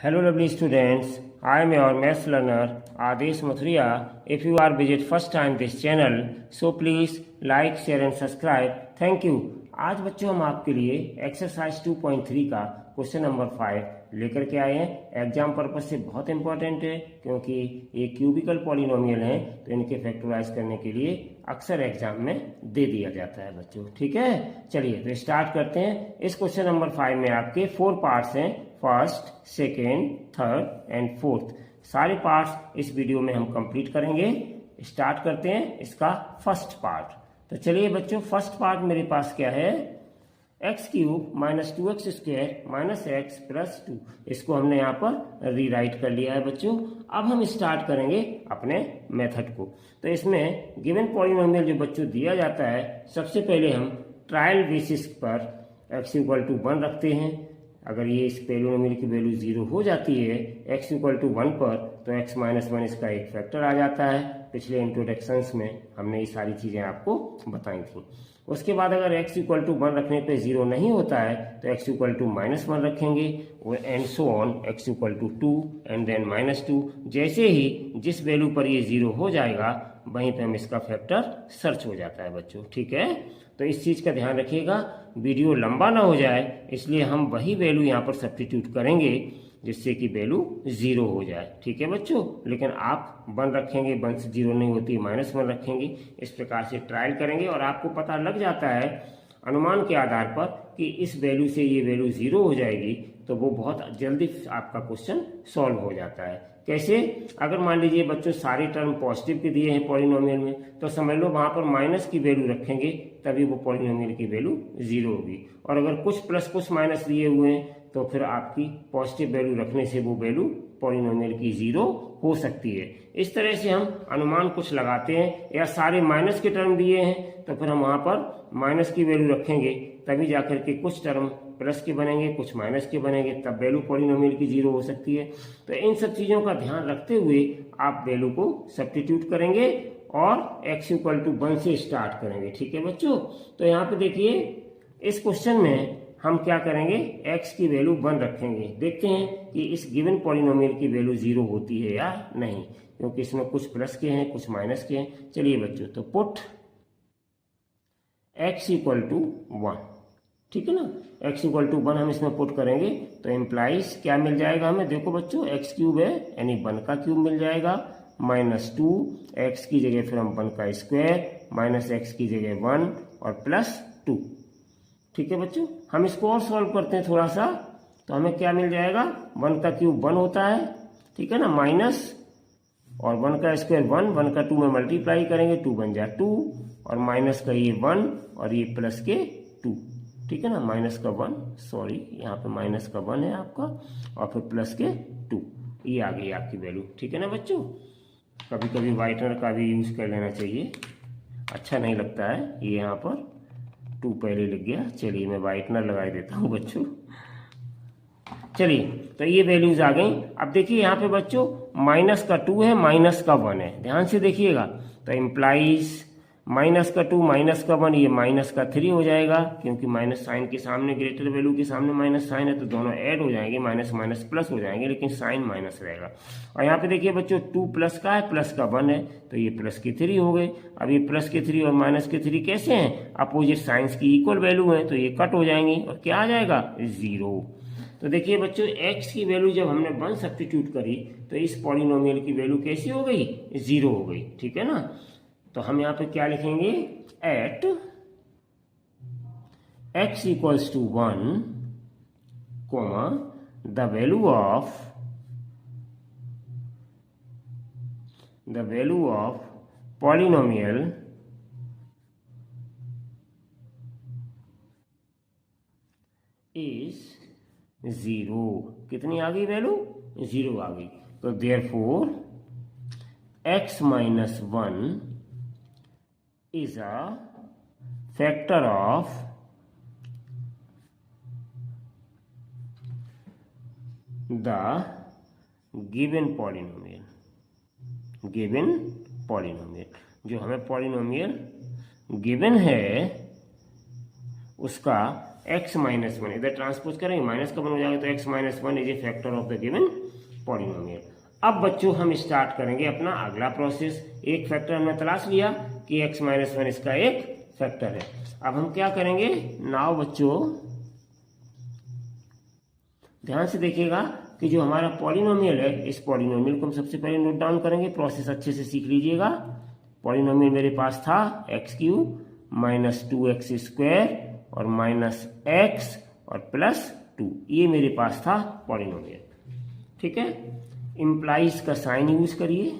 Hello lovely students, I am your maths learner Adesh Mathuriya. If you are visit first time this channel, so please like, share and subscribe. Thank you. आज बच्चों हम आपके लिए exercise 2.3 का question number 5 लेकर के आए हैं। एग्जाम पर्पज से बहुत इंपॉर्टेंट है क्योंकि ये क्यूबिकल पॉलिनोमियल हैं, तो इनके फैक्टराइज करने के लिए अक्सर एग्जाम में दे दिया जाता है बच्चों। ठीक है, चलिए तो स्टार्ट करते हैं। इस क्वेश्चन नंबर 5 में आपके 4 पार्ट्स हैं, first, second, third and fourth. सारे पार्ट्स इस वीडियो में हम कंप्लीट करेंगे। स्टार्ट करते हैं इसका फर्स्ट पार्ट। तो चलिए बच्चों, फर्स्ट पार्ट मेरे पास क्या है, x cube minus 2x square minus x plus 2। इसको हमने यहाँ पर रीराइट कर लिया है बच्चों। अब हम स्टार्ट करेंगे अपने मेथड को। तो इसमें गिवन पॉलिनोमियल जो बच्चों दिया जाता है, सबसे पहले हम ट्रायल बेसिस पर x इक्वल टू 1 रखते हैं। अगर ये इस पॉलिनोमियल की वैल्यू 0 हो जाती है x इक्वल टू 1 पर, तो x माइनस 1 इसका एक फैक्टर आ जाता है। पिछले इंट्रोडक्शंस में हमने ये सारी चीज़ें आपको बताई थी। उसके बाद अगर x इक्वल टू 1 रखने पे 0 नहीं होता है तो x इक्वल टू माइनस 1 रखेंगे, and so on, x equal to 2 and then minus 2। जैसे ही जिस वैल्यू पर ये 0 हो जाएगा वहीं पे हम इसका फैक्टर सर्च हो जाता है बच्चों। ठीक है, तो इस चीज़ का ध्यान रखिएगा, वीडियो लंबा ना हो जाए, इसलिए हम वही वैल्यू यहाँ पर सब्स्टिट्यूट करेंगे जिससे कि वैल्यू 0 हो जाए। ठीक है बच्चों, लेकिन आप 1 रखेंगे, 1 से 0 नहीं होती, माइनस 1 रखेंगे। इस प्रकार से ट्रायल करेंगे और आपको पता लग जाता है अनुमान के आधार पर कि इस वैल्यू से ये वैल्यू 0 हो जाएगी, तो वो बहुत जल्दी आपका क्वेश्चन सॉल्व हो जाता है। कैसे? अगर मान लीजिए बच्चों सारे टर्म पॉजिटिव के दिए हैं पॉलिनोमियल में, तो समझ लो वहां पर माइनस की वैल्यू रखेंगे तभी वो पॉलिनोमियल की वैल्यू 0 होगी। और अगर कुछ प्लस कुछ माइनस दिए हुए हैं तो फिर आपकी पॉजिटिव वैल्यू रखने से वो वैल्यू पॉलिनोमियल की 0 हो सकती है। इस तरह से हम अनुमान कुछ लगाते हैं, या सारे माइनस के टर्म दिए हैं तो फिर हम वहां पर माइनस की वैल्यू रखेंगे, तभी जाकर के कुछ टर्म प्लस के बनेंगे, कुछ माइनस के बनेंगे, तब वैल्यू पॉलिनोमियल की 0 हो सकती है। तो इन सब चीज़ों का ध्यान रखते हुए आप वैल्यू को सब्स्टिट्यूट करेंगे और x इक्वल टू 1 से स्टार्ट करेंगे। ठीक है बच्चों, तो यहाँ पे देखिए इस क्वेश्चन में हम क्या करेंगे, x की वैल्यू 1 रखेंगे। देखते हैं कि इस गिवन पॉलिनोमियल की वैल्यू 0 होती है या नहीं, क्योंकि इसमें कुछ प्लस के हैं, कुछ माइनस के हैं। चलिए बच्चों, तो पुट x इक्वल टू 1, ठीक है ना, x इक्वल टू 1 हम इसमें पुट करेंगे तो इम्प्लाइज क्या मिल जाएगा हमें, देखो बच्चों x क्यूब है यानी 1 का क्यूब मिल जाएगा, माइनस 2, x की जगह फिर हम 1 का स्क्वायर, माइनस x की जगह 1 और प्लस 2। ठीक है बच्चों, हम इसको और सॉल्व करते हैं थोड़ा सा, तो हमें क्या मिल जाएगा, 1 का क्यूब 1 होता है, ठीक है ना, माइनस और 1 का स्क्वायर 1 का 2 में मल्टीप्लाई करेंगे, 2 बन जाए 2, और माइनस का ये 1 और ये प्लस के 2। ठीक है ना, माइनस का 1, सॉरी यहाँ पे माइनस का 1 है आपका, और फिर प्लस के 2, ये आ गई आपकी वैल्यू। ठीक है ना बच्चों, कभी कभी वाइटनर का भी यूज कर लेना चाहिए, अच्छा नहीं लगता है, ये यहाँ पर 2 पहले लिख गया। चलिए मैं वाइटनर लगा देता हूँ बच्चों। चलिए तो ये वैल्यूज आ गई। अब देखिए यहाँ पे बच्चों माइनस का 2 है, माइनस का 1 है, ध्यान से देखिएगा। तो इम्प्लाइज माइनस का 2 माइनस का 1, ये माइनस का 3 हो जाएगा, क्योंकि माइनस साइन के सामने, ग्रेटर वैल्यू के सामने माइनस साइन है, तो दोनों ऐड हो जाएंगे, माइनस माइनस प्लस हो जाएंगे, लेकिन साइन माइनस रहेगा। और यहाँ पे देखिए बच्चों 2 प्लस का है, प्लस का 1 है, तो ये प्लस के 3 हो गए। अब ये प्लस के 3 और माइनस के 3 कैसे हैं, अपोजिट साइंस की इक्वल वैल्यू है, तो ये कट हो जाएंगी और क्या आ जाएगा, 0। तो देखिए बच्चों x की वैल्यू जब हमने 1 सब्स्टिट्यूट करी तो इस पॉलिनोमियल की वैल्यू कैसी हो गई, 0 हो गई। ठीक है ना, तो हम यहाँ पे क्या लिखेंगे, at x equals to 1, comma the value of polynomial is 0। कितनी आ गई वैल्यू, 0 आ गई। तो therefore x minus 1 is a factor of the given polynomial। जो हमें पॉलिनोमियल गिवन है उसका x माइनस वन, इधर ट्रांसपोज करेंगे माइनस का वन हो जाएगा, तो x minus one is a factor of the given polynomial. अब बच्चों हम स्टार्ट करेंगे अपना अगला प्रोसेस। एक फैक्टर हमने तलाश लिया कि x माइनस वन इसका एक फैक्टर है। अब हम क्या करेंगे, नाउ बच्चों ध्यान से देखिएगा कि जो हमारा पॉलिनोमियल है, इस पॉलिनोमियल को हम सबसे पहले नोट डाउन करेंगे, प्रोसेस अच्छे से सीख लीजिएगा। पॉलिनोमियल मेरे पास था x cube minus 2x square और माइनस एक्स और प्लस 2, ये मेरे पास था पॉलिनोमियल। ठीक है, इम्प्लाइज का साइन यूज करिए,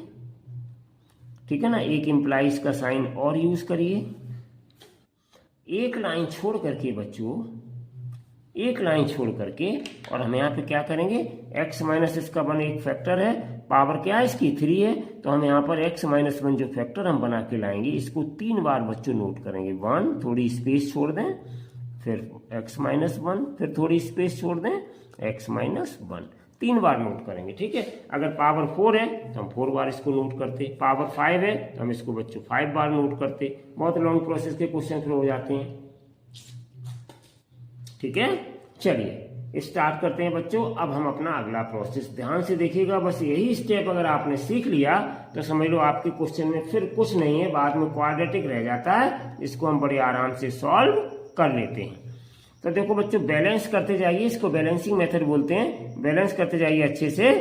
ठीक है ना, एक इम्प्लाइज का साइन और यूज करिए। एक लाइन छोड़ करके बच्चों, एक लाइन छोड़ करके, और हम यहाँ पे क्या करेंगे, x माइनस इसका वन एक फैक्टर है, पावर क्या है इसकी 3 है, तो हम यहाँ पर x माइनस वन जो फैक्टर हम बना के लाएंगे इसको 3 बार बच्चों नोट करेंगे। 1, थोड़ी स्पेस छोड़ दें, फिर x माइनस वन, फिर थोड़ी स्पेस छोड़ दें, x माइनस वन, 3 बार नोट करेंगे। ठीक है, अगर पावर 4 है तो हम 4 बार इसको नोट करते, पावर 5 है तो हम इसको बच्चों 5 बार नोट करते। बहुत लॉन्ग प्रोसेस के क्वेश्चन फिर हो जाते हैं। ठीक है, चलिए स्टार्ट करते हैं बच्चों। अब हम अपना अगला प्रोसेस ध्यान से देखिएगा, बस यही स्टेप अगर आपने सीख लिया तो समझ लो आपके क्वेश्चन में फिर कुछ नहीं है, बाद में क्वाड्रेटिक रह जाता है, इसको हम बड़े आराम से सॉल्व कर लेते हैं। तो देखो बच्चों, बैलेंस करते जाइए, इसको बैलेंसिंग मेथड बोलते हैं, बैलेंस करते जाइए अच्छे से।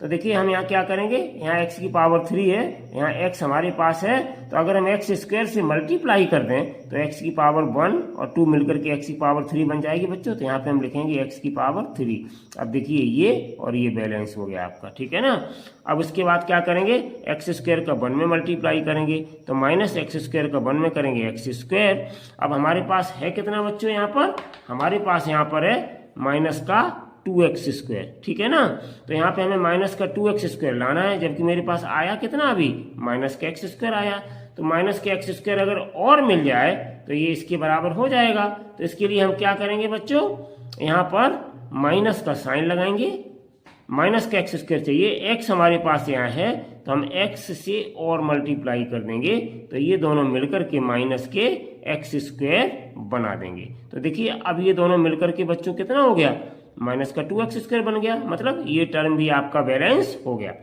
तो देखिए हम यहाँ क्या करेंगे, यहाँ x की पावर 3 है, यहाँ x हमारे पास है, तो अगर हम x स्क्वायर से मल्टीप्लाई कर दें तो x की पावर 1 और 2 मिलकर के x की पावर 3 बन जाएगी बच्चों। तो यहाँ पे हम लिखेंगे x की पावर 3। अब देखिए ये और ये बैलेंस हो गया आपका, ठीक है ना। अब उसके बाद क्या करेंगे, एक्स स्क्वायर का 1 में मल्टीप्लाई करेंगे, तो माइनस एक्स स्क्वायर का 1 में करेंगे एक्स स्क्वायर। अब हमारे पास है कितना बच्चों, यहाँ पर हमारे पास यहाँ पर है माइनस का 2x स्क्वायर, ठीक है ना। तो यहाँ पे हमें माइनस का 2x स्क्वायर लाना है, जबकि मेरे पास आया कितना अभी, माइनस का x स्क्वायर आया। तो माइनस के x स्क्वायर अगर और मिल जाए तो ये इसके बराबर हो जाएगा। तो इसके लिए हम क्या करेंगे बच्चों, यहाँ पर माइनस का साइन लगाएंगे, माइनस का x स्क्वायर चाहिए, x हमारे पास यहाँ है तो हम x से और मल्टीप्लाई कर देंगे, तो ये दोनों मिलकर के माइनस के x स्क्वायर बना देंगे। तो देखिए अब ये दोनों मिलकर के बच्चों कितना हो गया, माइनस का 2x स्क्वायर बन गया, मतलब ये टर्म भी आपका बैलेंस हो गया।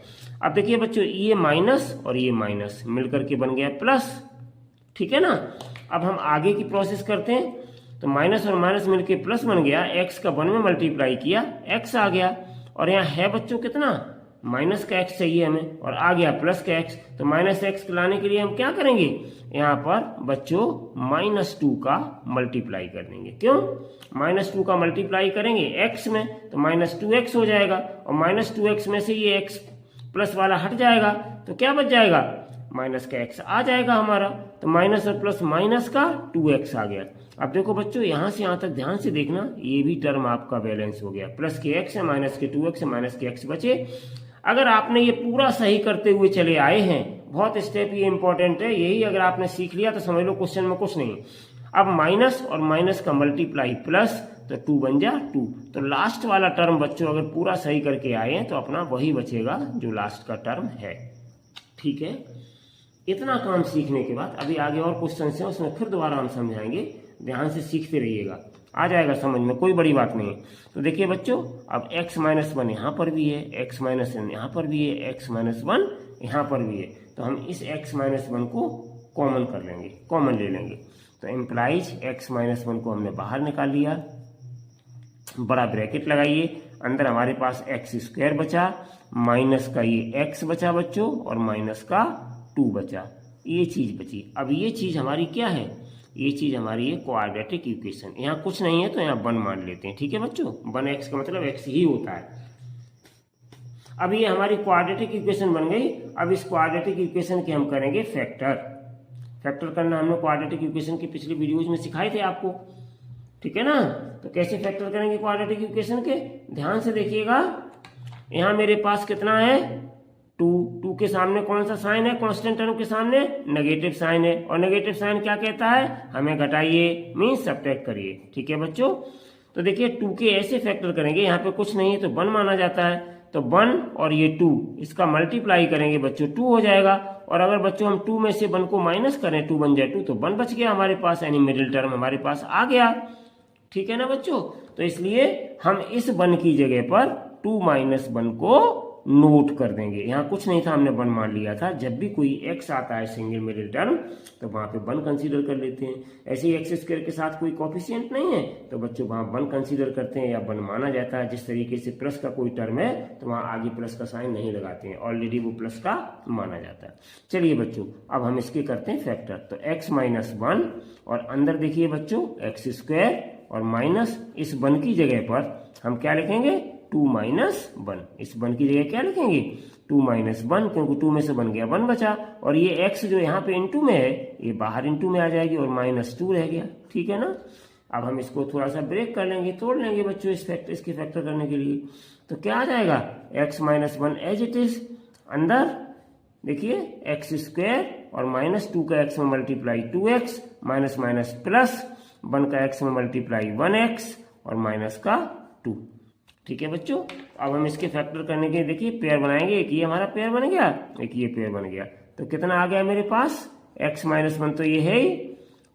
अब देखिए बच्चों, ये माइनस और ये माइनस मिलकर के बन गया प्लस, ठीक है ना। अब हम आगे की प्रोसेस करते हैं, तो माइनस और माइनस मिलके प्लस बन गया, x का 1 में मल्टीप्लाई किया, x आ गया, और यहाँ है बच्चों कितना, माइनस का x चाहिए हमें, और आ गया प्लस का x। तो माइनस x लाने के लिए हम क्या करेंगे, यहाँ पर बच्चों -2 का मल्टीप्लाई कर देंगे। क्यों, -2 का मल्टीप्लाई करेंगे x में तो -2x हो जाएगा, और -2x में से ये x प्लस वाला हट जाएगा, तो क्या बच जाएगा, माइनस का x आ जाएगा हमारा। तो माइनस और प्लस माइनस का 2x आ गया। अब देखो बच्चों, यहाँ से यहाँ तक ध्यान से देखना, ये भी टर्म आपका बैलेंस हो गया, प्लस के x है, माइनस के 2x है, माइनस के x बचे। अगर आपने ये पूरा सही करते हुए चले आए हैं, बहुत स्टेप ये इंपॉर्टेंट है, यही अगर आपने सीख लिया तो समझ लो क्वेश्चन में कुछ नहीं। अब माइनस और माइनस का मल्टीप्लाई प्लस, तो 2 बन जा 2। तो लास्ट वाला टर्म बच्चों अगर पूरा सही करके आए हैं तो अपना वही बचेगा जो लास्ट का टर्म है, ठीक है। इतना काम सीखने के बाद अभी आगे और क्वेश्चन है, उसमें फिर दोबारा हम समझाएंगे, ध्यान से सीखते रहिएगा, आ जाएगा समझ में, कोई बड़ी बात नहीं है। तो देखिए बच्चों, अब x माइनस 1 यहाँ पर भी है, x माइनस 1 यहाँ पर भी है, x माइनस 1 यहाँ पर भी है, तो हम इस x माइनस 1 को कॉमन कर लेंगे, कॉमन ले लेंगे। तो इम्प्लाइज x माइनस 1 को हमने बाहर निकाल लिया, बड़ा ब्रैकेट लगाइए, अंदर हमारे पास x स्क्वायर बचा, माइनस का ये x बचा बच्चों, और माइनस का 2 बचा, ये चीज बची। अब ये चीज हमारी क्या है, ये चीज हमारी है क्वाड्रेटिक इक्वेशन। यहाँ कुछ नहीं है तो यहाँ 1 मान लेते हैं, ठीक है बच्चों, 1x का मतलब x ही होता है। अब ये हमारी क्वाड्रेटिक इक्वेशन बन गई। अब इस क्वाड्रेटिक इक्वेशन के हम करेंगे फैक्टर। फैक्टर करना हमने क्वाड्रेटिक इक्वेशन की पिछली वीडियोज में सिखाए थे आपको, ठीक है ना। तो कैसे फैक्टर करेंगे क्वाड्रेटिक इक्वेशन के, ध्यान से देखिएगा। यहाँ मेरे पास कितना है, 2 के सामने कौन सा साइन है, कांस्टेंट टर्म के सामने नेगेटिव साइन है, और नेगेटिव साइन क्या कहता है, हमें घटाइए, मीन्स सब्ट्रैक्ट करिए, ठीक है बच्चों। तो देखिए 2 के ऐसे फैक्टर करेंगे, यहाँ पे कुछ नहीं है तो 1 माना जाता है, तो 1 और ये 2 इसका मल्टीप्लाई करेंगे बच्चों, 2 हो जाएगा। और अगर बच्चों हम 2 में से 1 को माइनस करें, 2 बन जाए 2, तो 1 बच गया हमारे पास, यानी मिडिल टर्म हमारे पास आ गया, ठीक है ना बच्चों। तो इसलिए हम इस 1 की जगह पर 2 माइनस 1 को नोट कर देंगे। यहाँ कुछ नहीं था, हमने 1 मान लिया था। जब भी कोई x आता है सिंगल मिडिल टर्म तो वहाँ पे 1 कंसीडर कर लेते हैं। ऐसे ही एक्स स्क्वायर के साथ कोई कोफिशिएंट नहीं है तो बच्चों वहाँ 1 कंसीडर करते हैं या 1 माना जाता है। जिस तरीके से प्लस का कोई टर्म है तो वहाँ आगे प्लस का साइन नहीं लगाते हैं, ऑलरेडी वो प्लस का माना जाता है। चलिए बच्चों अब हम इसके करते हैं फैक्टर। तो x माइनस 1 और अंदर देखिए बच्चों एक्स स्क्वायर और माइनस इस 1 की जगह पर हम क्या लिखेंगे 2 माइनस 1। इस 1 की जगह क्या लिखेंगे 2 माइनस 1, क्योंकि 2 में से बन गया 1 बचा, और ये x जो यहाँ पे इंटू में है ये बाहर इंटू में आ जाएगी और -2 रह गया। ठीक है ना। अब हम इसको थोड़ा सा ब्रेक कर लेंगे, तोड़ लेंगे बच्चों इसके फैक्टर करने के लिए। तो क्या आ जाएगा x minus 1 as it is, अंदर देखिए एक्स स्क्वायर और -2 का x में multiply 2x, minus minus plus 1 का x में मल्टीप्लाई 1x और माइनस का 2। ठीक है बच्चों। अब हम इसके फैक्टर करने के देखिए पेयर बनाएंगे। एक ये हमारा पेयर बन गया, एक ये पेयर बन गया। तो कितना आ गया मेरे पास x माइनस 1 तो ये है ही।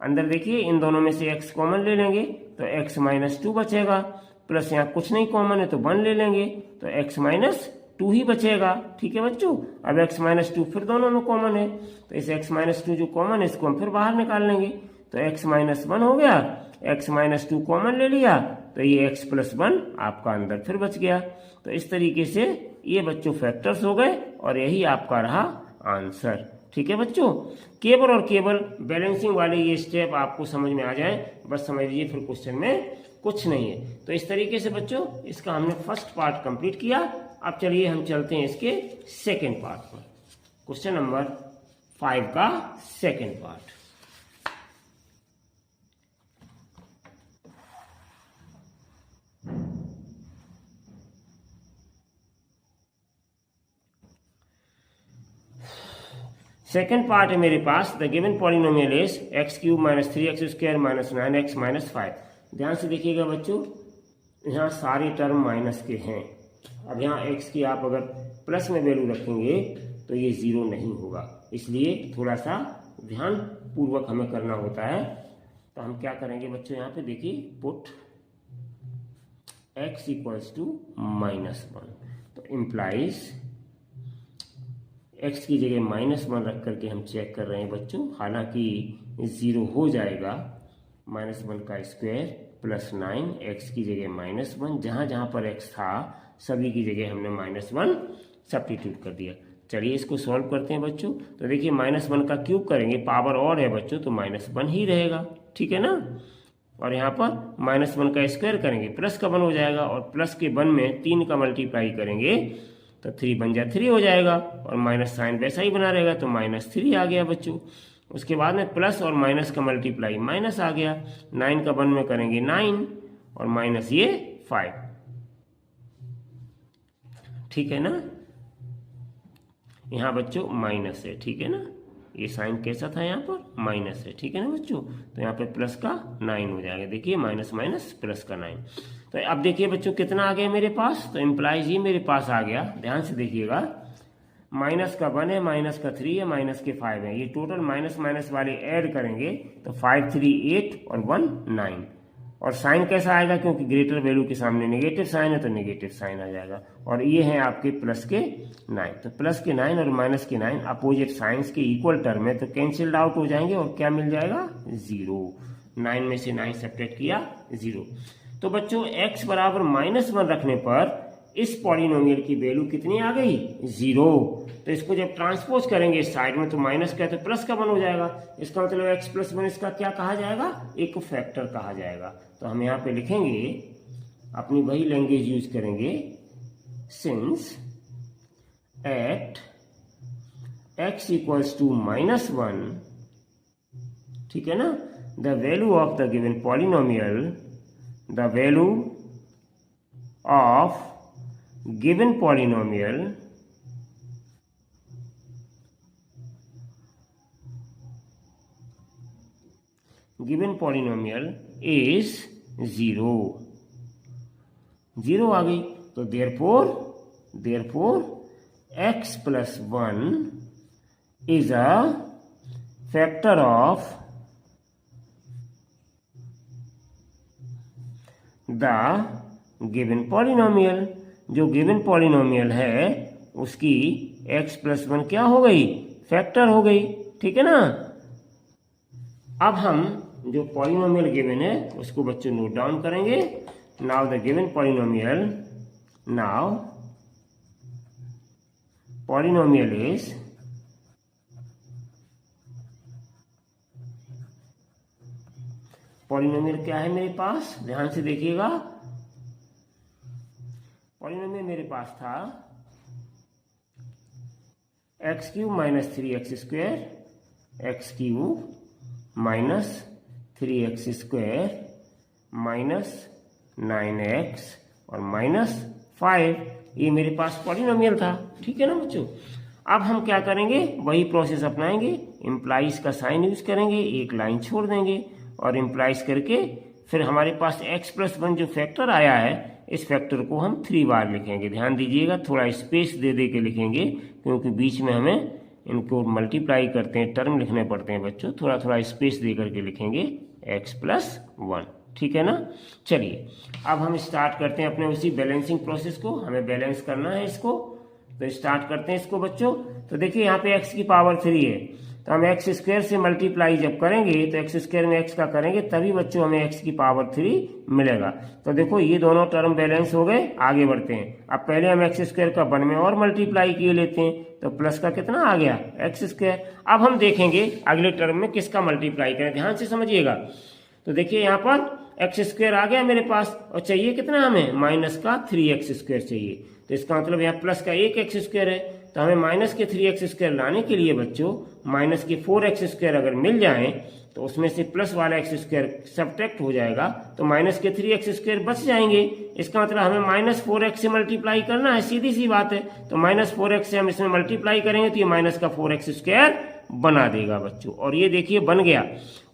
अंदर देखिए इन दोनों में से x कॉमन ले लेंगे तो x माइनस 2 बचेगा, प्लस यहाँ कुछ नहीं कॉमन है तो 1 ले लेंगे तो x माइनस 2 ही बचेगा। ठीक है बच्चों। अब x माइनस 2 फिर दोनों में कॉमन है तो इस x माइनस 2 जो कॉमन है इसको हम फिर बाहर निकाल लेंगे तो x माइनस 1 हो गया, x माइनस 2 कॉमन ले लिया तो ये x प्लस 1 आपका अंदर फिर बच गया। तो इस तरीके से ये बच्चों फैक्टर्स हो गए और यही आपका रहा आंसर। ठीक है बच्चों। केवल और केवल बैलेंसिंग वाले ये स्टेप आपको समझ में आ जाए बस समझ लीजिए, फिर क्वेश्चन में कुछ नहीं है। तो इस तरीके से बच्चों इसका हमने फर्स्ट पार्ट कंप्लीट किया। अब चलिए हम चलते हैं इसके सेकेंड पार्ट पर। क्वेश्चन नंबर 5 का सेकेंड पार्ट। सेकेंड पार्ट है मेरे पास, the given polynomial is x³ minus 3x² minus 9x minus 5। ध्यान से देखिएगा बच्चों, यहाँ सारे टर्म माइनस के हैं। अब यहाँ x की आप अगर प्लस में वैल्यू रखेंगे तो ये 0 नहीं होगा, इसलिए थोड़ा सा ध्यान पूर्वक हमें करना होता है। तो हम क्या करेंगे बच्चों, यहाँ पे देखिए पुट x इक्वल्स टू -1, तो इम्प्लाइज x की जगह -1 रख करके हम चेक कर रहे हैं बच्चों, हालांकि 0 हो जाएगा। -1 का स्क्वायर प्लस 9, x की जगह -1, जहाँ जहाँ पर x था सभी की जगह हमने -1 सब्स्टिट्यूट कर दिया। चलिए इसको सॉल्व करते हैं बच्चों। तो देखिए -1 का क्यूब करेंगे, पावर और है बच्चों तो -1 ही रहेगा। ठीक है ना। और यहाँ पर -1 का स्क्वायर करेंगे प्लस का 1 हो जाएगा, और प्लस के 1 में 3 का मल्टीप्लाई करेंगे तो 3 बन जाए 3 हो जाएगा, और माइनस साइन वैसा ही बना रहेगा तो -3 आ गया बच्चों। उसके बाद में प्लस और माइनस का मल्टीप्लाई माइनस आ गया, 9 का 1 में करेंगे 9 और माइनस ये 5। ठीक है ना। यहाँ बच्चों माइनस है, ठीक है ना, ये साइन कैसा था यहाँ पर माइनस है। ठीक है ना बच्चों। तो यहाँ पे प्लस का 9 हो जाएगा, देखिए माइनस माइनस प्लस का 9। तो अब देखिए बच्चों कितना आ गया मेरे पास, तो इम्प्लाइज ये मेरे पास आ गया। ध्यान से देखिएगा, माइनस का 1 है, माइनस का 3 है, माइनस के 5 है, ये टोटल माइनस माइनस वाले ऐड करेंगे तो 5 3 8 और 1 9। और साइन कैसा आएगा, क्योंकि ग्रेटर वैल्यू के सामने नेगेटिव साइन है तो नेगेटिव साइन आ जाएगा। और ये हैं आपके प्लस के 9, तो प्लस के 9 और माइनस के 9 अपोजिट साइंस के इक्वल टर्म है तो कैंसिल्ड आउट हो जाएंगे और क्या मिल जाएगा 0। 9 में से 9 सब्ट्रैक्ट किया 0। तो बच्चों x बराबर -1 रखने पर इस पॉलिनोमियल की वैल्यू कितनी आ गई 0। तो इसको जब ट्रांसपोज करेंगे इस साइड में तो माइनस का तो प्लस का 1 हो जाएगा, इसका मतलब x प्लस 1 इसका क्या कहा जाएगा, एक फैक्टर कहा जाएगा। तो हम यहाँ पे लिखेंगे, अपनी वही लैंग्वेज यूज करेंगे, since at x equals to -1, ठीक है ना, the value of the given polynomial, the value of given polynomial is 0। 0 आ गई तो therefore x plus 1 is a factor of the given polynomial, जो गिवन पॉलिनोमियल है उसकी x+1 क्या हो गई, फैक्टर हो गई, ठीक है ना। अब हम जो पॉलिनोमियल गिवन है उसको बच्चों नोट डाउन करेंगे। Now the given polynomial, now polynomial is polynomial क्या है मेरे पास, ध्यान से देखिएगा। पॉलिनोमियल मेरे पास था x³ minus 3x² x³ minus 3x² minus 9x और माइनस 5, ये मेरे पास पॉलिनोमियल था, ठीक है ना बच्चों। अब हम क्या करेंगे, वही प्रोसेस अपनाएंगे, इम्प्लाइज का साइन यूज करेंगे, एक लाइन छोड़ देंगे और इम्प्लाइज करके फिर हमारे पास x+1 जो फैक्टर आया है इस फैक्टर को हम 3 बार लिखेंगे। ध्यान दीजिएगा, थोड़ा स्पेस दे दे के लिखेंगे क्योंकि बीच में हमें इनको मल्टीप्लाई करते हैं, टर्म लिखने पड़ते हैं बच्चों, थोड़ा थोड़ा स्पेस दे करके लिखेंगे x+1, ठीक है ना। चलिए अब हम स्टार्ट करते हैं अपने उसी बैलेंसिंग प्रोसेस को, हमें बैलेंस करना है इसको, तो स्टार्ट करते हैं इसको बच्चों। तो देखिए यहाँ पे x की पावर 3 है, तो हम x² से मल्टीप्लाई जब करेंगे तो x² में x का करेंगे तभी बच्चों हमें x की पावर 3 मिलेगा। तो देखो ये दोनों टर्म बैलेंस हो गए, आगे बढ़ते हैं। अब पहले हम x² का 1 में और मल्टीप्लाई किए लेते हैं, तो प्लस का कितना आ गया, x²। अब हम देखेंगे अगले टर्म में किसका मल्टीप्लाई करें, ध्यान से समझिएगा। तो देखिए यहाँ पर x² आ गया मेरे पास और चाहिए कितना हमें, माइनस का 3x² चाहिए। तो इसका मतलब यहाँ प्लस का 1x² है, तो हमें माइनस के 3x² लाने के लिए बच्चों माइनस के 4x² अगर मिल जाए तो उसमें से प्लस वाला x² सब्ट्रैक्ट हो जाएगा, तो माइनस के 3x² बच जाएंगे। इसका मतलब हमें -4x से मल्टीप्लाई करना है, सीधी सी बात है। तो -4x से हम इसमें मल्टीप्लाई करेंगे तो ये माइनस का 4x² बना देगा बच्चों, और ये देखिए बन गया।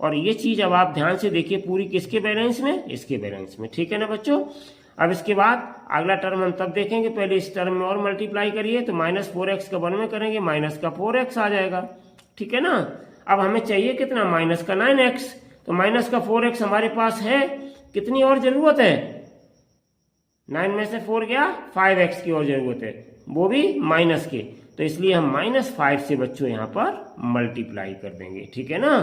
और ये चीज अब आप ध्यान से देखिए पूरी किसके बैलेंस में, इसके बैलेंस में, ठीक है ना बच्चों। अब इसके बाद अगला टर्म हम तब देखेंगे, पहले इस टर्म में और मल्टीप्लाई करिए, तो -4x का 1 में करेंगे, माइनस का 4x आ जाएगा, ठीक है ना। अब हमें चाहिए कितना, माइनस का 9x, तो माइनस का 4x हमारे पास है, कितनी और जरूरत है, 9 में से 4 गया, 5x की और जरूरत है, वो भी माइनस के, तो इसलिए हम -5 से बच्चों यहाँ पर मल्टीप्लाई कर देंगे, ठीक है ना।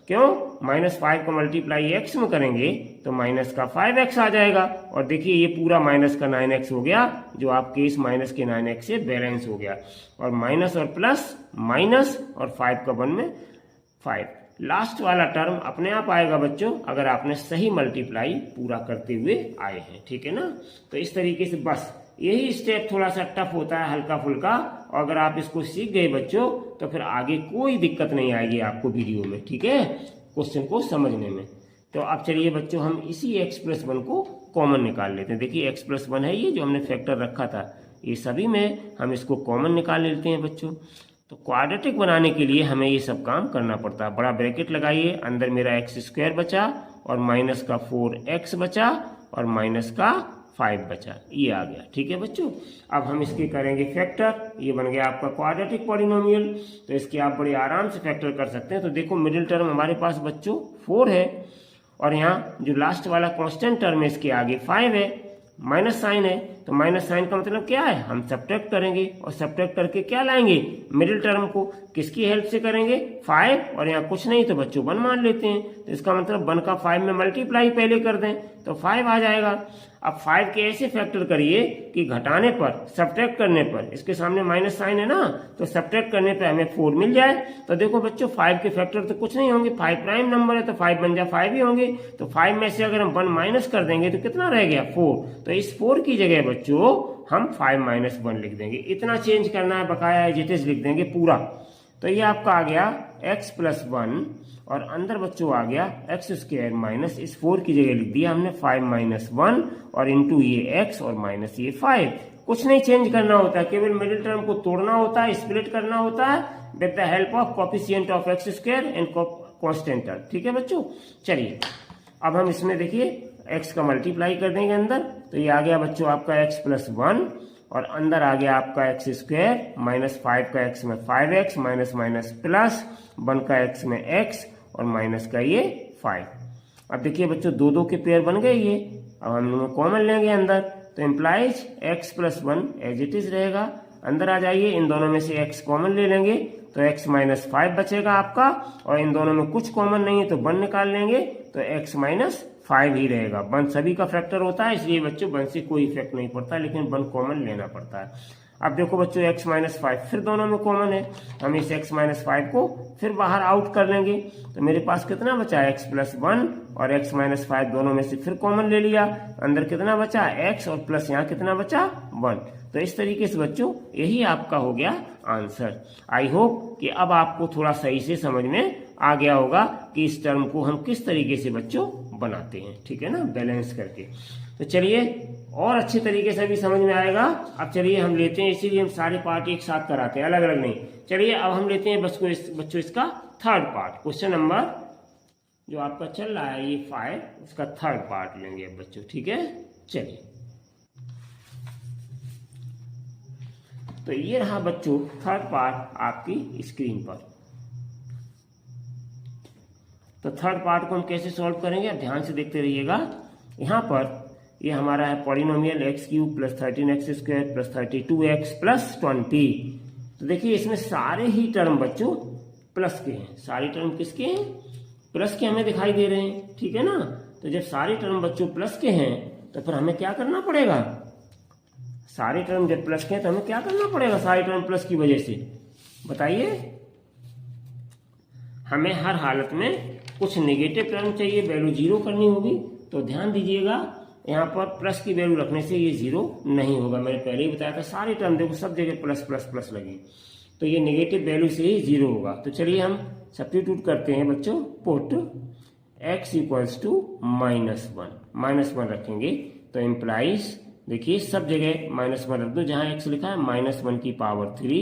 क्यों, -5 का मल्टीप्लाई x में करेंगे तो माइनस का 5x आ जाएगा, और देखिए ये पूरा माइनस का 9x हो गया, जो आपके इस माइनस के 9x से बैलेंस हो गया। और माइनस और प्लस, माइनस और 5 का 1 में 5, लास्ट वाला टर्म अपने आप आएगा बच्चों अगर आपने सही मल्टीप्लाई पूरा करते हुए आए हैं, ठीक है ना। तो इस तरीके से बस यही स्टेप थोड़ा सा टफ होता है, हल्का फुल्का, और अगर आप इसको सीख गए बच्चों तो फिर आगे कोई दिक्कत नहीं आएगी आपको वीडियो में, ठीक है, क्वेश्चन को समझने में। तो अब चलिए बच्चों हम इसी x+1 को कॉमन निकाल लेते हैं। देखिए x+1 है ये जो हमने फैक्टर रखा था, ये सभी में हम इसको कॉमन निकाल लेते हैं बच्चों। तो क्वाड्रेटिक बनाने के लिए हमें ये सब काम करना पड़ता है। बड़ा ब्रैकेट लगाइए, अंदर मेरा x² बचा और माइनस का 4x बचा और माइनस का 5 बचा, ये आ गया, ठीक है बच्चों। अब हम इसके करेंगे फैक्टर, ये बन गया आपका क्वाड्रेटिक पॉलिनोमियल। तो इसके आप बड़े आराम से फैक्टर कर सकते हैं। तो देखो मिडिल टर्म हमारे पास बच्चों 4 है, और यहाँ जो लास्ट वाला कांस्टेंट टर्म है इसके आगे 5 है, माइनस साइन है, तो माइनस साइन का मतलब क्या है, हम सब्ट्रैक्ट करेंगे, और सब्ट्रैक्ट करके क्या लाएंगे, मिडिल टर्म को किसकी हेल्प से करेंगे, 5, और यहाँ कुछ नहीं तो बच्चों 1 मान लेते हैं, तो इसका मतलब 1 का 5 में मल्टीप्लाई पहले कर दें तो 5 आ जाएगा। अब 5 के ऐसे फैक्टर करिए कि घटाने पर, सब्ट्रैक्ट करने पर, इसके सामने माइनस साइन है ना, तो सब्ट्रैक्ट करने पे हमें 4 मिल जाए। तो देखो बच्चों 5 के फैक्टर तो कुछ नहीं होंगे, 5 प्राइम नंबर है तो 5 बन जाए 5 ही होंगे। तो 5 में से अगर हम 1 माइनस कर देंगे तो कितना रह गया, 4। तो इस 4 की जगह बच्चों हम 5 - 1 लिख देंगे, इतना चेंज करना है, बकाया एज इट इज लिख देंगे पूरा। तो ये आपका आ गया x+1, और अंदर बच्चों आ गया x² माइनस, इस 4 की जगह लिख दिया हमने 5 - 1, और इंटू ये x और माइनस ये 5। कुछ नहीं चेंज करना होता है, केवल मिडिल टर्म को तोड़ना होता है, स्प्लिट करना होता है with the help of coefficient of x² and constant term, ठीक है बच्चों। चलिए अब हम इसमें देखिए x का मल्टीप्लाई कर देंगे अंदर, तो ये आ गया बच्चों आपका x+1, और अंदर आ गया आपका x² माइनस 5 का x में 5x, माइनस माइनस प्लस 1 का x में x, और माइनस का ये 5। अब देखिए बच्चों, दो दो के पेयर बन गए ये। अब हम लोग कॉमन लेंगे अंदर, तो implies x plus 1 as it is रहेगा। अंदर आ जाइए, इन दोनों में से x कॉमन ले लेंगे तो x माइनस 5 बचेगा आपका, और इन दोनों में कुछ कॉमन नहीं है तो 1 निकाल लेंगे तो x माइनस 5 ही रहेगा। 1 सभी का फैक्टर होता है, इसलिए बच्चों 1 से कोई इफेक्ट नहीं पड़ता, लेकिन 1 कॉमन लेना पड़ता है। अब देखो बच्चों, x माइनस 5 फिर दोनों में कॉमन है, हम इस x माइनस 5 को फिर बाहर आउट कर लेंगे, तो मेरे पास कितना बचा, x प्लस 1 और x माइनस 5 दोनों में से फिर कॉमन ले लिया। अंदर कितना बचा, x, और प्लस यहाँ कितना बचा, 1। तो इस तरीके से बच्चों यही आपका हो गया आंसर। आई होप कि अब आपको थोड़ा सही से समझ में आ गया होगा कि इस टर्म को हम किस तरीके से बच्चों बनाते हैं, ठीक है ना, बैलेंस करके। तो चलिए, और अच्छे तरीके से भी समझ में आएगा। अब चलिए हम लेते हैं, इसीलिए हम सारे पार्ट एक साथ कराते हैं, अलग अलग नहीं। चलिए अब हम लेते हैं बच्चों इसका थर्ड पार्ट, क्वेश्चन नंबर जो आपका चल रहा है ये 5, उसका थर्ड पार्ट लेंगे अब बच्चों, ठीक है। चलिए, तो ये रहा बच्चों थर्ड पार्ट आपकी स्क्रीन पर। तो थर्ड पार्ट को हम कैसे सॉल्व करेंगे, आप ध्यान से देखते रहिएगा। यहाँ पर ये हमारा है polynomial x³ plus 13x² plus 32x plus 20। तो देखिए इसमें सारे ही टर्म बच्चों प्लस के हैं। सारे टर्म किसके हैं, प्लस के हमें दिखाई दे रहे हैं, ठीक है ना। तो जब सारे टर्म बच्चों प्लस के हैं तो फिर हमें क्या करना पड़ेगा, सारे टर्म जब प्लस के हैं तो हमें क्या करना पड़ेगा, सारे टर्म प्लस की वजह से बताइए। हमें हर हालत में कुछ नेगेटिव टर्म चाहिए, वैल्यू 0 करनी होगी। तो ध्यान दीजिएगा, यहाँ पर प्लस की वैल्यू रखने से ये 0 नहीं होगा। मैंने पहले ही बताया था, सारे टर्म देखो सब जगह प्लस प्लस प्लस लगी, तो ये नेगेटिव वैल्यू से ही 0 होगा। तो चलिए हम सब्स्टिट्यूट करते हैं बच्चों, पुट x इक्वल्स टू -1 रखेंगे तो इम्प्लाइज, देखिए सब जगह -1 रख दो, जहाँ x लिखा है -1 की पावर 3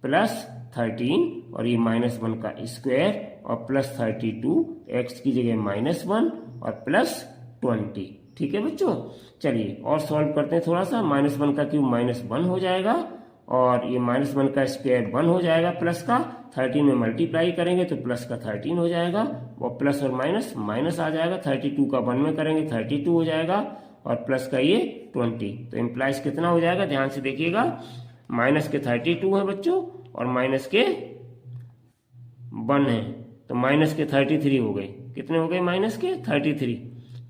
प्लस 13 और ये -1 का स्क्वायर और प्लस 32, x की जगह -1 और प्लस 20, ठीक है बच्चों। चलिए और सॉल्व करते हैं थोड़ा सा। -1 का क्यूब -1 हो जाएगा और ये -1 का स्क्वायर 1 हो जाएगा, प्लस का 13 में मल्टीप्लाई करेंगे तो प्लस का 13 हो जाएगा, और प्लस और माइनस माइनस आ जाएगा, 32 का 1 में करेंगे 32 हो जाएगा, और प्लस का ये 20। तो इम्प्लाइज कितना हो जाएगा, ध्यान से देखिएगा, माइनस के 32 है बच्चों और माइनस के 1 है, तो माइनस के 33 हो गए। कितने हो गए, माइनस के 33,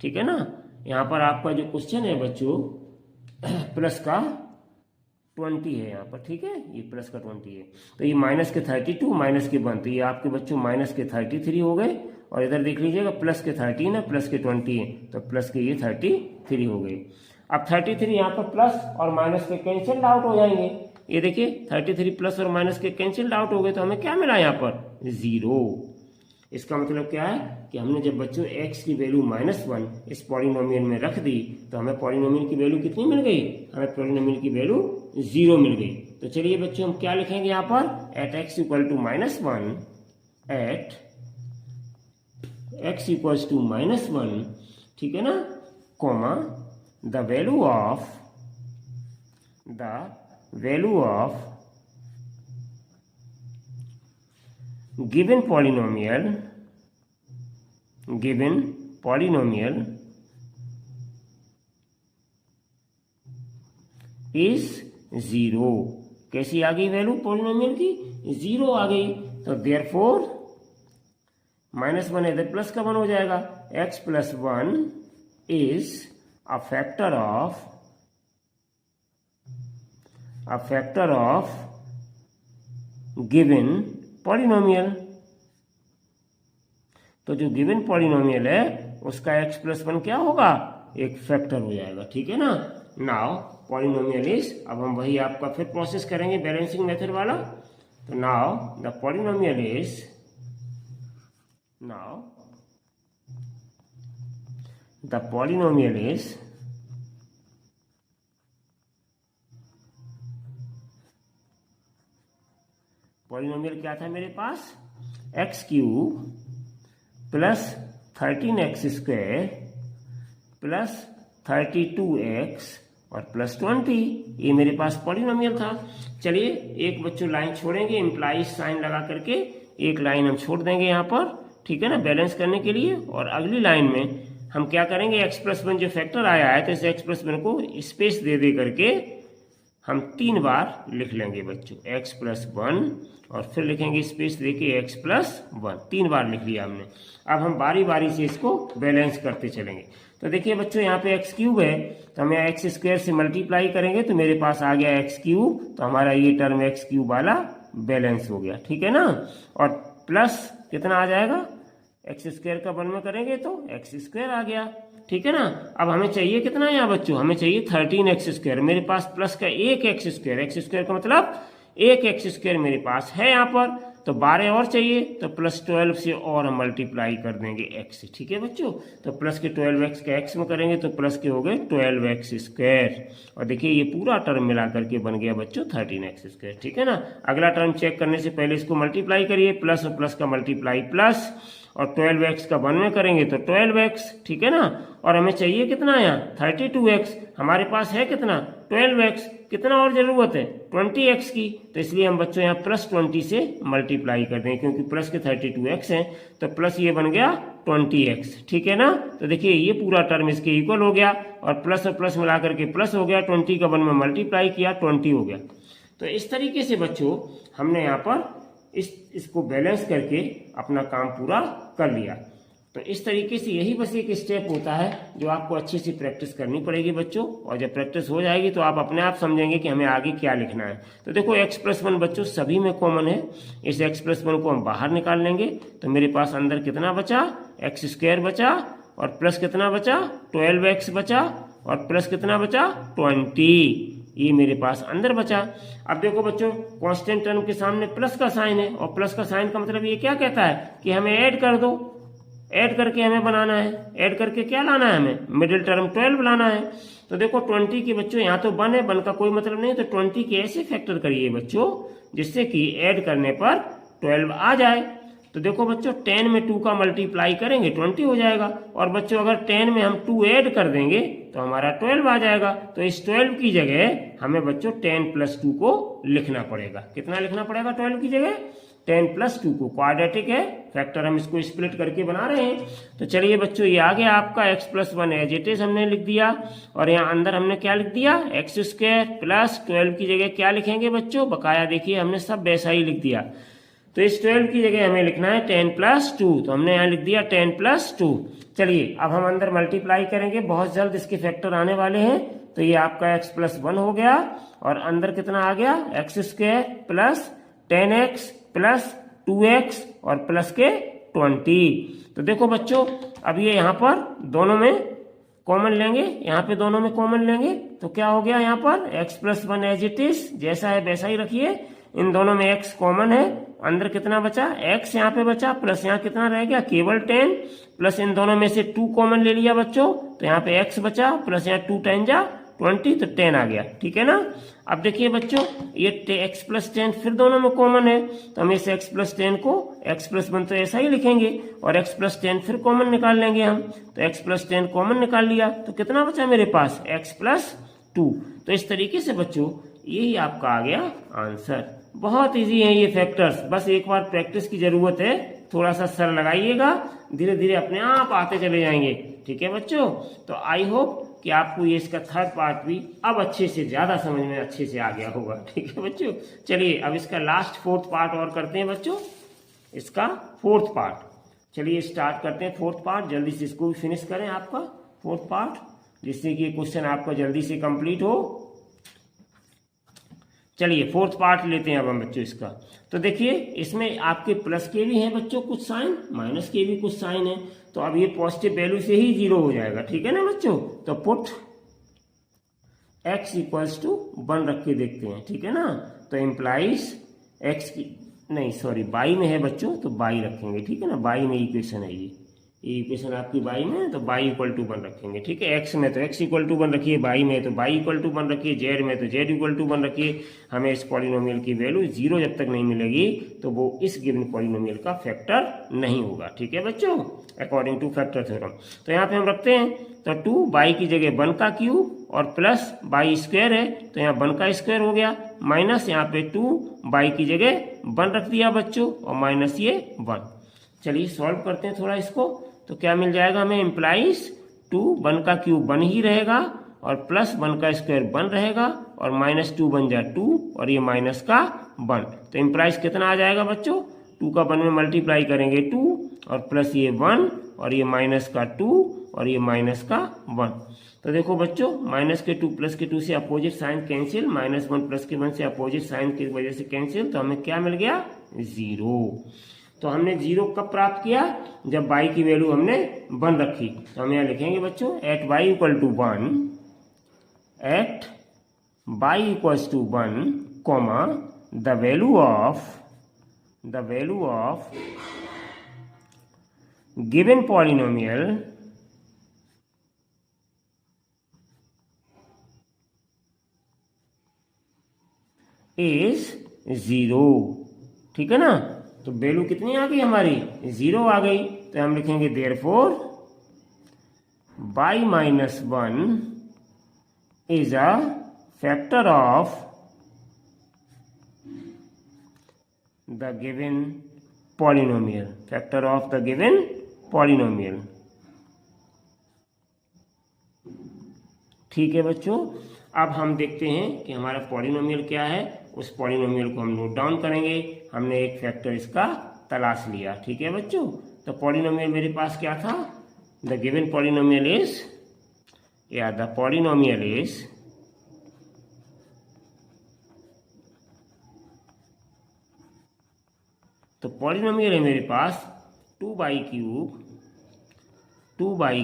ठीक है ना। यहाँ पर आपका जो क्वेश्चन है बच्चों प्लस का 20 है यहाँ पर, ठीक है, ये प्लस का 20 है। तो ये माइनस के 32 माइनस के 1, तो ये आपके बच्चों माइनस के 33 हो गए, और इधर देख लीजिएगा प्लस के 13 है, प्लस के 20 है, तो प्लस के ये 33 हो गए। अब 33 यहाँ पर प्लस और माइनस के कैंसिल आउट हो जाएंगे। ये देखिए 33 प्लस और माइनस के कैंसिल आउट हो गए, तो हमें क्या मिला यहाँ पर, 0। इसका मतलब क्या है कि हमने जब बच्चों x की वैल्यू -1 इस पॉलिनोमियल में रख दी तो हमें पॉलिनोमियल की वैल्यू कितनी मिल गई, हमें पॉलिनोमियल की वैल्यू 0 मिल गई। तो चलिए बच्चों हम क्या लिखेंगे यहाँ पर, at x equal to -1, at x equals to -1, ठीक है ना, comma the value of given polynomial is 0। कैसी आ गई वैल्यू पॉलिनोमियल की, 0 आ गई। तो देयरफॉर -1 है इधर प्लस का 1 हो जाएगा, x plus 1 is a factor of given polynomial. तो जो गिवन पॉलिनोमियल है उसका x प्लस 1 क्या होगा, एक फैक्टर हो जाएगा, ठीक है ना। नाउ पॉलिनोमियल इज, अब हम वही आपका फिर प्रोसेस करेंगे बैलेंसिंग मेथड वाला। तो now the polynomial is polynomial क्या था मेरे पास, x³ plus 13x² plus 32x और प्लस 20, ये मेरे पास पॉलिनोमियल था। चलिए एक बच्चों लाइन छोड़ेंगे, इम्प्लाइज साइन लगा करके एक लाइन हम छोड़ देंगे यहाँ पर, ठीक है ना, बैलेंस करने के लिए। और अगली लाइन में हम क्या करेंगे, x+1 जो फैक्टर आया है तो इस x+1 को स्पेस दे दे करके हम 3 बार लिख लेंगे बच्चों, x+1 और फिर लिखेंगे स्पेस देके x+1, 3 बार लिख लिया हमने। अब हम बारी बारी से इसको बैलेंस करते चलेंगे। तो देखिए बच्चों यहाँ पे x³ है तो हम यहाँ x² से मल्टीप्लाई करेंगे तो मेरे पास आ गया x³, तो हमारा ये टर्म x³ वाला बैलेंस हो गया, ठीक है ना। और प्लस कितना आ जाएगा, x² का 1 में करेंगे तो x² आ गया, ठीक है ना। अब हमें चाहिए कितना है यहाँ बच्चों, हमें चाहिए 13x²। मेरे पास प्लस का एक x² का मतलब एक x² मेरे पास है यहाँ पर, तो 12 और चाहिए तो +12 से और हम मल्टीप्लाई कर देंगे x से, ठीक है बच्चों। तो प्लस के 12x का x में करेंगे तो प्लस के हो गए 12x²। और देखिए ये पूरा टर्म मिला करके बन गया बच्चों 13x², ठीक है ना। अगला टर्म चेक करने से पहले इसको मल्टीप्लाई करिए, प्लस और प्लस का मल्टीप्लाई प्लस, और 12x का 1 में करेंगे तो 12x, ठीक है ना। और हमें चाहिए कितना यहाँ 32x, हमारे पास है कितना 12x, कितना और जरूरत है 20x की, तो इसलिए हम बच्चों यहाँ +20 से मल्टीप्लाई कर देंगे, क्योंकि प्लस के 32x हैं तो प्लस ये बन गया 20x, ठीक है ना। तो देखिए ये पूरा टर्म इसके इक्वल हो गया और प्लस मिला करके प्लस हो गया, 20 का 1 में मल्टीप्लाई किया 20 हो गया। तो इस तरीके से बच्चों हमने यहाँ पर इसको बैलेंस करके अपना काम पूरा कर लिया। तो इस तरीके से यही बस एक स्टेप होता है जो आपको अच्छे से प्रैक्टिस करनी पड़ेगी बच्चों, और जब प्रैक्टिस हो जाएगी तो आप अपने आप समझेंगे कि हमें आगे क्या लिखना है। तो देखो x+1 बच्चों सभी में कॉमन है, इस x+1 को हम बाहर निकाल लेंगे तो मेरे पास अंदर कितना बचा, x² बचा, और प्लस कितना बचा 12x बचा, और प्लस कितना बचा 20, ये मेरे पास अंदर बचा। अब देखो बच्चों कांस्टेंट टर्म के सामने प्लस का साइन है, और प्लस का साइन का मतलब ये क्या कहता है कि हमें ऐड कर दो, ऐड करके हमें बनाना है, ऐड करके क्या लाना है, हमें मिडिल टर्म 12 लाना है। तो देखो 20 के बच्चों यहाँ तो 1 है, 1 का कोई मतलब नहीं, तो 20 के ऐसे फैक्टर करिए बच्चों जिससे कि ऐड करने पर 12 आ जाए। तो देखो बच्चों 10 में 2 का मल्टीप्लाई करेंगे 20 हो जाएगा, और बच्चों अगर 10 में हम 2 ऐड कर देंगे तो हमारा 12 आ जाएगा। तो इस 12 की जगह हमें बच्चों 10 + 2 को लिखना पड़ेगा। कितना लिखना पड़ेगा 12 की जगह, 10 + 2 को, क्वाड्रेटिक है फैक्टर, हम इसको स्प्लिट करके बना रहे हैं। तो चलिए बच्चों ये आ गया आपका x+1 एज इट इज हमने लिख दिया, और यहाँ अंदर हमने क्या लिख दिया x² + 12 की जगह क्या लिखेंगे बच्चों, बकाया देखिए हमने सब वैसा ही लिख दिया। तो इस 12 की जगह हमें लिखना है 10 + 2, तो हमने यहाँ लिख दिया 10 + 2। चलिए अब हम अंदर मल्टीप्लाई करेंगे, बहुत जल्द इसके फैक्टर आने वाले हैं। तो ये आपका x+1 हो गया, और अंदर कितना आ गया x² + 10x + 2x और प्लस के 20। तो देखो बच्चों अब ये यहाँ पर दोनों में कॉमन लेंगे, यहाँ पे दोनों में कॉमन लेंगे तो क्या हो गया, यहाँ पर x+1 एज इट इज जैसा है वैसा ही रखिए, इन दोनों में x कॉमन है, अंदर कितना बचा x यहाँ पे बचा, प्लस यहाँ कितना रह गया केवल 10, प्लस इन दोनों में से 2 कॉमन ले लिया बच्चों, तो यहाँ पे x बचा, प्लस यहाँ 2 × 20 तो 10 आ गया, ठीक है ना। अब देखिए बच्चों ये x + 10 फिर दोनों में कॉमन है, तो हम इस x + 10 को x+1 तो ऐसा ही लिखेंगे, और x + 10 फिर कॉमन निकाल लेंगे हम, तो x + 10 कॉमन निकाल लिया तो कितना बचा मेरे पास x + 2। तो इस तरीके से बच्चों यही आपका आ गया आंसर। बहुत इजी है ये फैक्टर्स, बस एक बार प्रैक्टिस की जरूरत है, थोड़ा सा सर लगाइएगा, धीरे धीरे अपने आप आते चले जाएंगे, ठीक है बच्चों। तो आई होप कि आपको ये इसका थर्ड पार्ट भी अब अच्छे से ज्यादा समझ में अच्छे से आ गया होगा, ठीक है बच्चों। चलिए अब इसका लास्ट 4th पार्ट और करते हैं बच्चों, इसका 4th पार्ट। चलिए स्टार्ट करते हैं 4th पार्ट, जल्दी से इसको भी फिनिश करें आपका 4th पार्ट, जिससे कि ये क्वेश्चन आपका जल्दी से कंप्लीट हो। चलिए 4th पार्ट लेते हैं अब हम बच्चों इसका। तो देखिए इसमें आपके प्लस के भी हैं बच्चों कुछ साइन, माइनस के भी कुछ साइन है, तो अब ये पॉजिटिव वैल्यू से ही 0 हो जाएगा, ठीक है ना बच्चों। तो पुट x = 1 रख के देखते हैं, ठीक है ना। तो इम्प्लाइज x की नहीं सॉरी बाई में है बच्चों, तो बाई रखेंगे, ठीक है ना, बाई में इक्वेशन है ये इक्वेशन आपकी बाई में है, तो बाई = 1 रखेंगे, ठीक है। x में तो x = 1 रखिए, बाई में तो बाई = 1 रखिए, z में तो z = 1 रखिए। हमें इस पॉलिनोमियल की वैल्यू 0 जब तक नहीं मिलेगी तो वो इस गिवन पॉलिनोमियल का फैक्टर नहीं होगा, ठीक है बच्चों, अकॉर्डिंग टू फैक्टर थ्योरम। तो यहाँ पे हम रखते हैं, तो 2 बाई की जगह 1 का क्यूब और प्लस बाई स्क्वायर है, तो यहाँ 1 का स्क्वायर हो गया, माइनस यहाँ पे 2 बाई की जगह 1 रख दिया बच्चों, और माइनस ये 1। चलिए सॉल्व करते हैं थोड़ा इसको। तो क्या मिल जाएगा हमें, इम्प्लाइज 2, 1 का क्यूब 1 ही रहेगा और प्लस 1 का स्क्वायर 1 रहेगा और -2 बन जाए 2 और ये माइनस का 1। तो इम्प्लाइज कितना आ जाएगा बच्चों, 2 का 1 में मल्टीप्लाई करेंगे 2 और प्लस ये 1 और ये माइनस का 2 और ये माइनस का 1। तो देखो बच्चों, माइनस के 2 प्लस के 2 से अपोजिट साइन कैंसिल, -1 प्लस के 1 से अपोजिट साइन की वजह से कैंसिल, तो हमें क्या मिल गया, 0। तो हमने 0 कब प्राप्त किया, जब y की वैल्यू हमने 1 रखी। तो हम यहाँ लिखेंगे बच्चों, at y equal to 1, at y equals to 1, comma the value of given polynomial is 0। ठीक है ना, तो वैल्यू कितनी आ गई हमारी, 0 आ गई। तो हम लिखेंगे therefore y minus 1 is a factor of the given polynomial, factor of the given polynomial. ठीक है बच्चों, अब हम देखते हैं कि हमारा पॉलिनोमियल क्या है। उस पॉलिनोमियल को हम नोट डाउन करेंगे। हमने एक फैक्टर इसका तलाश लिया। ठीक है बच्चों, तो पॉलिनोमियल मेरे पास क्या था, द गिवन पॉलिनोमियल इज, या द पॉलिनोमियल इज तो पॉलिनोमियल है मेरे पास 2y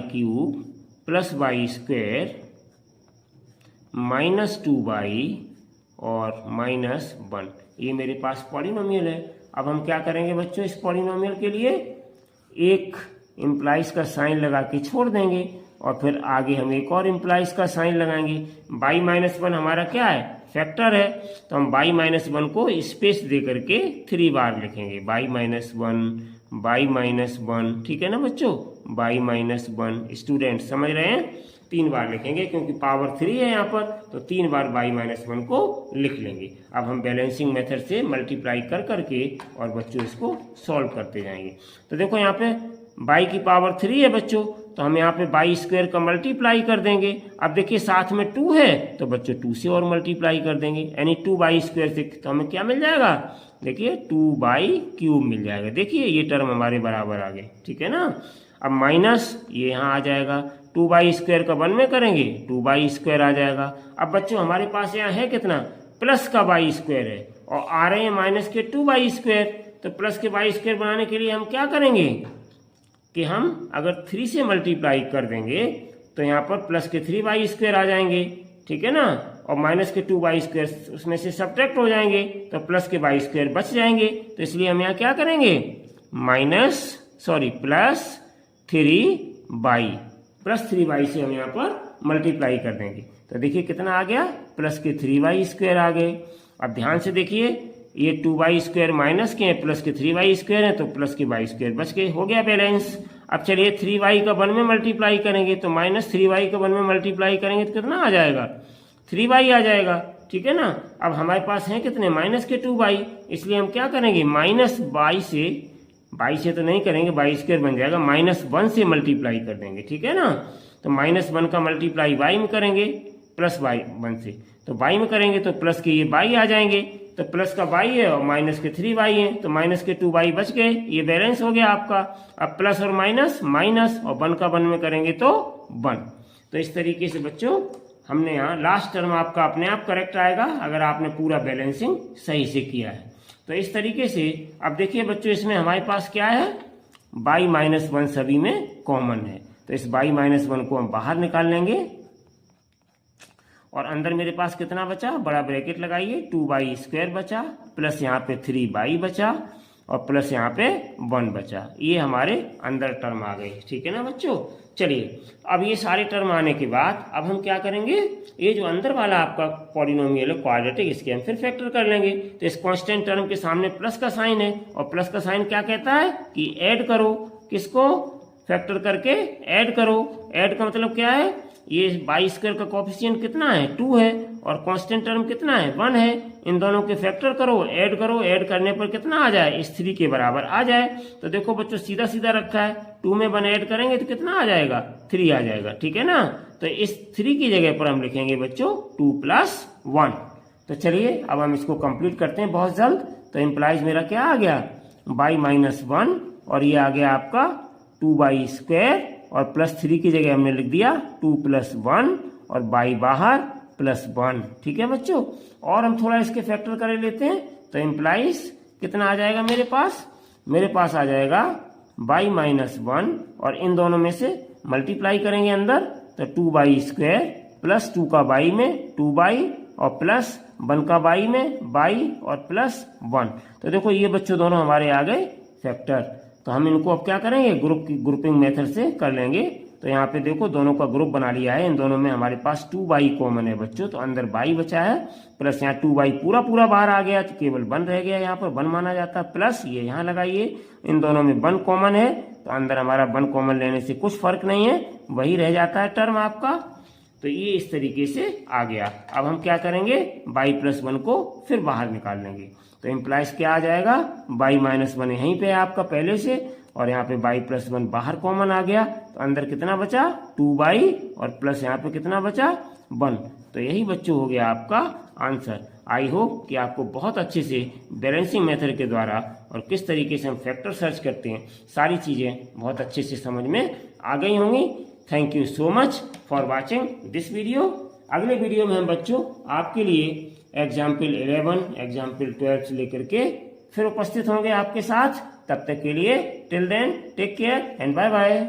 cube plus y square -2y और -1, ये मेरे पास पॉलिनोमियल है। अब हम क्या करेंगे बच्चों, इस पॉलिनोमियल के लिए एक इम्प्लाइज का साइन लगा के छोड़ देंगे और फिर आगे हम एक और इम्प्लाइज का साइन लगाएंगे। y-1 हमारा क्या है, फैक्टर है, तो हम y-1 को स्पेस दे करके 3 बार लिखेंगे, y-1। ठीक है ना बच्चों, y-1। स्टूडेंट समझ रहे हैं, 3 बार लिखेंगे क्योंकि पावर 3 है यहाँ पर, तो 3 बार y-1 को लिख लेंगे। अब हम बैलेंसिंग मेथड से मल्टीप्लाई कर करके और बच्चों इसको सॉल्व करते जाएंगे। तो देखो यहाँ पे y की पावर 3 है बच्चों, तो हम यहाँ पे y स्क्वायर का मल्टीप्लाई कर देंगे। अब देखिए साथ में 2 है, तो बच्चों 2 से और मल्टीप्लाई कर देंगे, यानी 2y स्क्वायर से, तो हमें क्या मिल जाएगा, देखिए 2y³ मिल जाएगा। देखिए ये टर्म हमारे बराबर आ गए। ठीक है ना, अब माइनस ये यहाँ आ जाएगा, 2y स्क्वायर का 1 में करेंगे 2y स्क्वायर आ जाएगा। अब बच्चों हमारे पास यहाँ है कितना, प्लस का y स्क्वायर है और आ रहे हैं माइनस के 2y स्क्वायर। तो प्लस के y स्क्वायर बनाने के लिए हम क्या करेंगे कि हम अगर 3 से मल्टीप्लाई कर देंगे तो यहाँ पर प्लस के 3y स्क्वायर आ जाएंगे। ठीक है ना, और माइनस के 2y स्क्वायर उसमें से सब्ट्रैक्ट हो जाएंगे तो प्लस के y स्क्वायर बच जाएंगे। तो इसलिए हम यहाँ क्या करेंगे, प्लस 3y से हम यहाँ पर मल्टीप्लाई कर देंगे। तो देखिए कितना आ गया, प्लस के 3y स्क्वायर आ गए। अब ध्यान से देखिए, ये 2y स्क्वायर माइनस के हैं, प्लस के 3y स्क्वायर है, तो प्लस के y स्क्वायर बच गए, हो गया बैलेंस। अब चलिए 3y का 1 में मल्टीप्लाई करेंगे, तो -3y का 1 में मल्टीप्लाई करेंगे तो कितना आ जाएगा, 3y आ जाएगा। ठीक है ना, अब हमारे पास है कितने, माइनस के 2y, इसलिए हम क्या करेंगे, y से तो नहीं करेंगे, y स्क्वायर बन जाएगा, -1 से मल्टीप्लाई कर देंगे। ठीक है ना, तो -1 का मल्टीप्लाई y में करेंगे प्लस y1 से, तो y में करेंगे तो प्लस के ये y आ जाएंगे, तो प्लस का y है और माइनस के 3y है, तो माइनस के 2y बच गए, ये बैलेंस हो गया आपका। अब प्लस और माइनस, और 1 का 1 में करेंगे तो 1। तो इस तरीके से बच्चों हमने यहाँ लास्ट टर्म आपका अपने आप करेक्ट आएगा अगर आपने पूरा बैलेंसिंग सही से किया है। तो इस तरीके से अब देखिए बच्चों, इसमें हमारे पास क्या है, y-1 सभी में कॉमन है, तो इस y-1 को हम बाहर निकाल लेंगे और अंदर मेरे पास कितना बचा, बड़ा ब्रैकेट लगाइए, 2y स्क्वायर बचा, प्लस यहाँ पे 3y बचा और प्लस यहाँ पे 1 बचा, ये हमारे अंदर टर्म आ गए। ठीक है ना बच्चों, चलिए अब ये सारे टर्म आने के बाद अब हम क्या करेंगे, ये जो अंदर वाला आपका पॉलिनोमियल है क्वाड्रेटिक, इसके हम फिर फैक्टर कर लेंगे। तो इस कांस्टेंट टर्म के सामने प्लस का साइन है और प्लस का साइन क्या कहता है कि ऐड करो, किसको, फैक्टर करके ऐड करो। ऐड का मतलब क्या है, ये बाई स्क्वायर का कोफिशिएंट कितना है 2 है और कांस्टेंट टर्म कितना है 1 है। इन दोनों के फैक्टर करो, ऐड करने पर कितना आ जाए इस 3 के बराबर आ जाए। तो देखो बच्चों सीधा सीधा रखा है, 2 में 1 ऐड करेंगे तो कितना आ जाएगा 3 आ जाएगा, ठीक है ना। तो इस 3 की जगह पर हम लिखेंगे बच्चों 2 + 1। तो चलिए अब हम इसको कंप्लीट करते हैं बहुत जल्द। तो इम्प्लाइज मेरा क्या आ गया बाई -1 और ये आ गया आपका 2/² और +3 की जगह हमने लिख दिया 2 + 1 और बाई बाहर +1, ठीक है बच्चों। और हम थोड़ा इसके फैक्टर कर लेते हैं तो इम्प्लाइज कितना आ जाएगा मेरे पास आ जाएगा बाई -1 और इन दोनों में से मल्टीप्लाई करेंगे अंदर तो 2/² प्लस 2 का बाई में 2/, और प्लस 1 का बाई में बाई और +1। तो देखो ये बच्चों दोनों हमारे आ गए फैक्टर। तो हम इनको अब क्या करेंगे ग्रुपिंग मेथड से कर लेंगे। तो यहाँ पे देखो दोनों का ग्रुप बना लिया है, इन दोनों में हमारे पास 2/, कॉमन है बच्चों, तो अंदर बाई बचा है, प्लस यहाँ 2/, पूरा बाहर आ गया तो केवल 1 रह गया, यहाँ पर 1 माना जाता है, प्लस ये यहाँ लगाइए, इन दोनों में 1 कॉमन है तो अंदर हमारा 1 कॉमन लेने से कुछ फर्क नहीं है, वही रह जाता है टर्म आपका। तो ये इस तरीके से आ गया। अब हम क्या करेंगे बाई +1 को फिर बाहर निकाल लेंगे। तो इम्प्लाइज क्या आ जाएगा बाई -1 यहीं पे है आपका पहले से, और यहाँ पे बाई +1 बाहर कॉमन आ गया तो अंदर कितना बचा 2/, और प्लस यहाँ पे कितना बचा 1। तो यही बच्चों हो गया आपका आंसर। आई होप कि आपको बहुत अच्छे से बैलेंसिंग मेथड के द्वारा और किस तरीके से हम फैक्टर सर्च करते हैं सारी चीजें बहुत अच्छे से समझ में आ गई होंगी। Thank you so much for watching this video. अगले वीडियो में हम बच्चों आपके लिए एग्जाम्पल 11, एग्जाम्पल 12 से लेकर के फिर उपस्थित होंगे आपके साथ। तब तक के लिए till then take care and bye bye.